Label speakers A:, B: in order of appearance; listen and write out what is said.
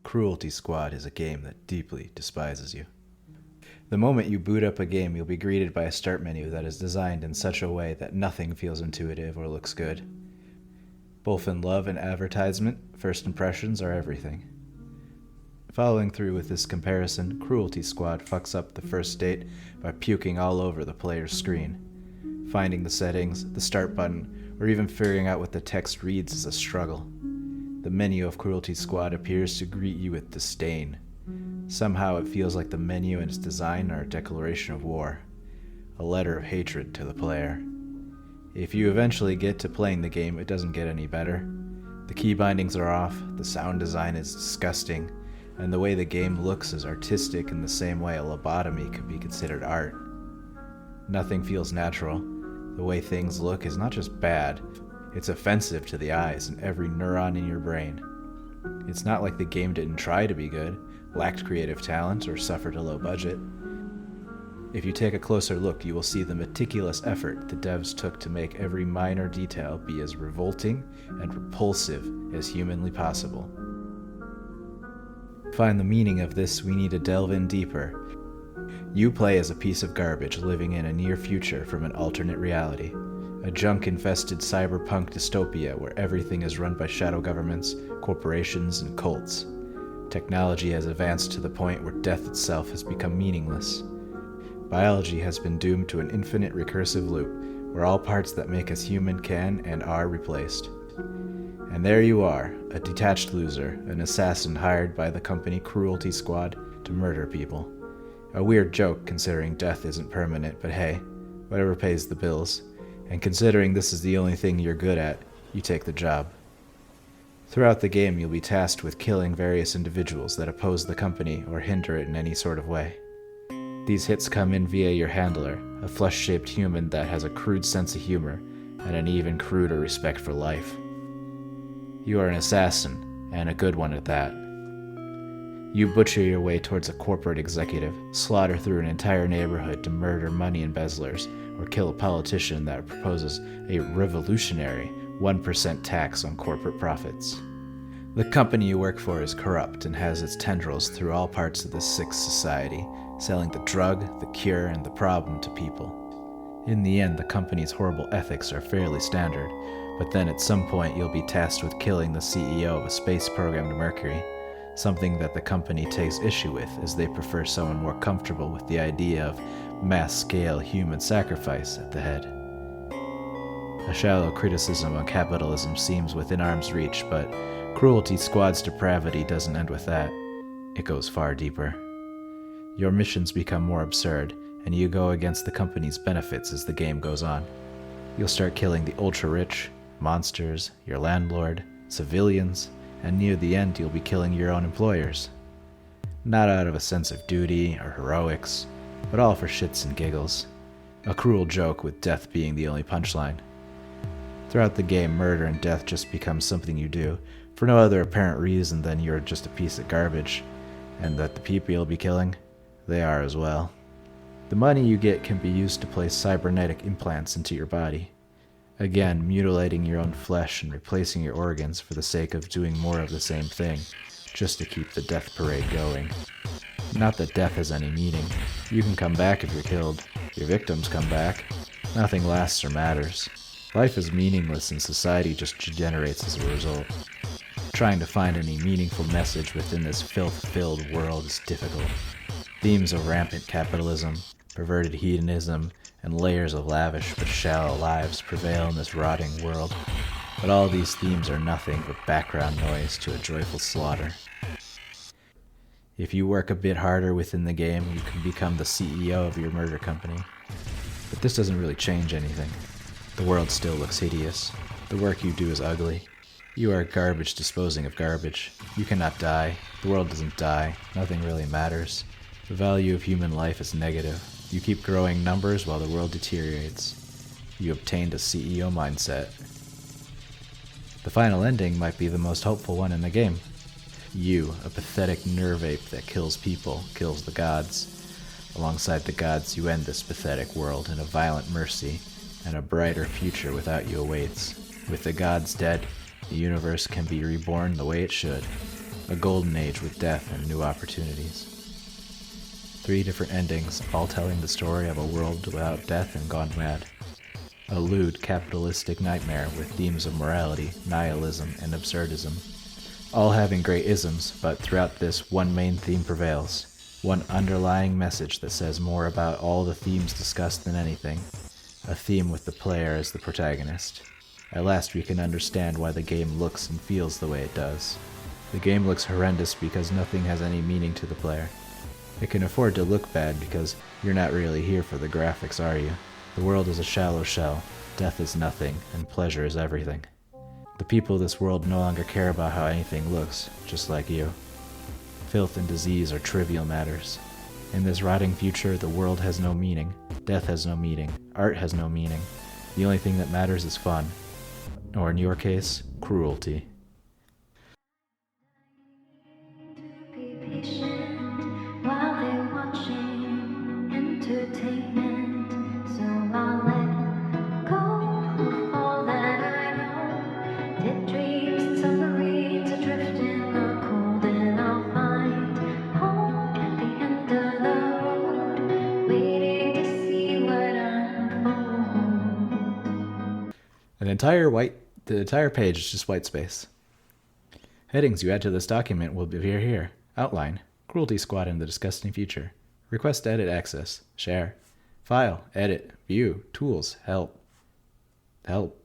A: Cruelty Squad is a game that deeply despises you. The moment you boot up a game, you'll be greeted by a start menu that is designed in such a way that nothing feels intuitive or looks good. Both in love and advertisement, first impressions are everything. Following through with this comparison, Cruelty Squad fucks up the first date by puking all over the player's screen. Finding the settings, the start button, or even figuring out what the text reads is a struggle. The menu of Cruelty Squad appears to greet you with disdain. Somehow it feels like the menu and its design are a declaration of war, a letter of hatred to the player. If you eventually get to playing the game, it doesn't get any better. The key bindings are off, the sound design is disgusting, and the way the game looks is artistic in the same way a lobotomy could be considered art. Nothing feels natural. The way things look is not just bad, it's offensive to the eyes and every neuron in your brain. It's not like the game didn't try to be good, lacked creative talent, or suffered a low budget. If you take a closer look, you will see the meticulous effort the devs took to make every minor detail be as revolting and repulsive as humanly possible. To find the meaning of this, we need to delve in deeper. You play as a piece of garbage living in a near future from an alternate reality, a junk-infested cyberpunk dystopia where everything is run by shadow governments, corporations, and cults. Technology has advanced to the point where death itself has become meaningless. Biology has been doomed to an infinite recursive loop, where all parts that make us human can and are replaced. And there you are, a detached loser, an assassin hired by the company Cruelty Squad to murder people. A weird joke considering death isn't permanent, but hey, whatever pays the bills. And considering this is the only thing you're good at, you take the job. Throughout the game, you'll be tasked with killing various individuals that oppose the company or hinder it in any sort of way. These hits come in via your handler, a flesh-shaped human that has a crude sense of humor and an even cruder respect for life. You are an assassin, and a good one at that. You butcher your way towards a corporate executive, slaughter through an entire neighborhood to murder money embezzlers, or kill a politician that proposes a revolutionary 1% tax on corporate profits. The company you work for is corrupt and has its tendrils through all parts of the sick society, selling the drug, the cure, and the problem to people. In the end, the company's horrible ethics are fairly standard, but then at some point you'll be tasked with killing the CEO of a space program to Mercury, something that the company takes issue with as they prefer someone more comfortable with the idea of mass-scale human sacrifice at the head. A shallow criticism on capitalism seems within arm's reach, but Cruelty Squad's depravity doesn't end with that. It goes far deeper. Your missions become more absurd, and you go against the company's benefits as the game goes on. You'll start killing the ultra-rich, monsters, your landlord, civilians, and near the end you'll be killing your own employers. Not out of a sense of duty or heroics, but all for shits and giggles. A cruel joke with death being the only punchline. Throughout the game, murder and death just become something you do, for no other apparent reason than you're just a piece of garbage, and that the people you'll be killing, they are as well. The money you get can be used to place cybernetic implants into your body. Again, mutilating your own flesh and replacing your organs for the sake of doing more of the same thing, just to keep the death parade going. Not that death has any meaning. You can come back if you're killed. Your victims come back. Nothing lasts or matters. Life is meaningless and society just degenerates as a result. Trying to find any meaningful message within this filth-filled world is difficult. Themes of rampant capitalism, perverted hedonism, and layers of lavish but shallow lives prevail in this rotting world, but all these themes are nothing but background noise to a joyful slaughter. If you work a bit harder within the game, you can become the CEO of your murder company. But this doesn't really change anything. The world still looks hideous. The work you do is ugly. You are garbage disposing of garbage. You cannot die. The world doesn't die. Nothing really matters. The value of human life is negative. You keep growing numbers while the world deteriorates. You obtained a CEO mindset. The final ending might be the most hopeful one in the game. You, a pathetic nerve ape that kills people, kills the gods. Alongside the gods, you end this pathetic world in a violent mercy, and a brighter future without you awaits. With the gods dead, the universe can be reborn the way it should. A golden age with death and new opportunities. 3 different endings, all telling the story of a world without death and gone mad. A lewd, capitalistic nightmare with themes of morality, nihilism, and absurdism. All having great isms, but throughout this, one main theme prevails. One underlying message that says more about all the themes discussed than anything. A theme with the player as the protagonist. At last we can understand why the game looks and feels the way it does. The game looks horrendous because nothing has any meaning to the player. It can afford to look bad because you're not really here for the graphics, are you? The world is a shallow shell, death is nothing, and pleasure is everything. The people of this world no longer care about how anything looks, just like you. Filth and disease are trivial matters. In this rotting future, the world has no meaning, death has no meaning, art has no meaning. The only thing that matters is fun. Or in your case, cruelty. The entire page is just white space. Headings you add to this document will appear here. Outline, Cruelty Squad in the Disgusting Future. Request to edit access, share. File, edit, view, tools, help. Help.